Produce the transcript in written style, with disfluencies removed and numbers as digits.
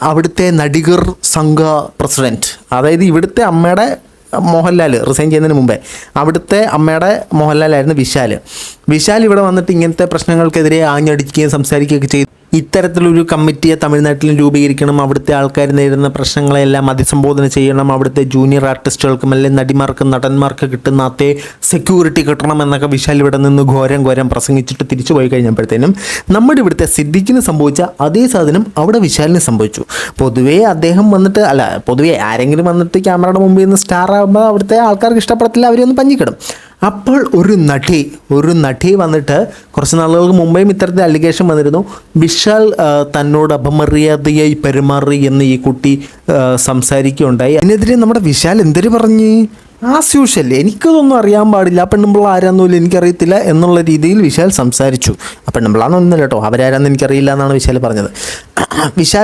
അവിടുത്തെ നടികർ സംഘ പ്രസിഡൻറ്റ്, അതായത് ഇവിടുത്തെ അമ്മയുടെ മോഹൻലാൽ റിസൈൻ ചെയ്യുന്നതിന് മുമ്പേ അവിടുത്തെ അമ്മയുടെ മോഹൻലാലായിരുന്നു വിശാൽ ഇവിടെ വന്നിട്ട് ഇങ്ങനത്തെ പ്രശ്നങ്ങൾക്കെതിരെ ആഞ്ഞടിക്കുകയും സംസാരിക്കുകയൊക്കെ ചെയ്തു. ഇത്തരത്തിലൊരു കമ്മിറ്റിയെ തമിഴ്നാട്ടിലും രൂപീകരിക്കണം, അവിടുത്തെ ആൾക്കാർ നേരിടുന്ന പ്രശ്നങ്ങളെല്ലാം അഭിസംബോധന ചെയ്യണം, അവിടുത്തെ ജൂനിയർ ആർട്ടിസ്റ്റുകൾക്കും അല്ലെങ്കിൽ നടിമാർക്കും നടന്മാർക്ക് കിട്ടുന്ന അതേ സെക്യൂരിറ്റി കിട്ടണം എന്നൊക്കെ വിശാൽ ഇവിടെ നിന്ന് ഘോരം പ്രസംഗിച്ചിട്ട് തിരിച്ചു പോയി കഴിഞ്ഞപ്പോഴത്തേനും നമ്മുടെ ഇവിടുത്തെ സിദ്ദിഖിന് സംഭവിച്ച അതേ സാധനം അവിടെ വിശാലിന് സംഭവിച്ചു. പൊതുവേ അദ്ദേഹം വന്നിട്ട് പൊതുവേ ആരെങ്കിലും വന്നിട്ട് ക്യാമറയുടെ മുമ്പിൽ നിന്ന് സ്റ്റാർ ആകുമ്പോൾ അവിടുത്തെ ആൾക്കാർക്ക് ഇഷ്ടപ്പെടത്തില്ല, അവരൊന്ന് പഞ്ഞിക്കിടും. അപ്പോൾ ഒരു നടി വന്നിട്ട് കുറച്ച് നാളുകൾക്ക് മുമ്പേയും ഇത്തരത്തിൽ അലിഗേഷൻ വന്നിരുന്നു. വിശാൽ തന്നോട് അപമര്യാദയായി പെരുമാറി എന്ന് ഈ കുട്ടി സംസാരിക്കുകയുണ്ടായി. അതിനെതിരെ നമ്മുടെ വിശാൽ എന്തൊരു പറഞ്ഞ്, ആസ് യൂഷ്വൽ എനിക്കതൊന്നും അറിയാൻ പാടില്ല, പെണ്ണുമ്പിള്ള ആരാന്നൊന്നും എനിക്കറിയത്തില്ല എന്നുള്ള രീതിയിൽ വിശാൽ സംസാരിച്ചു. പെണ്ണുമ്പിള്ളാന്നൊന്നുമില്ല കേട്ടോ, അവരാരാന്ന് എനിക്കറിയില്ല എന്നാണ് വിശാൽ പറഞ്ഞത്. വിശാൽ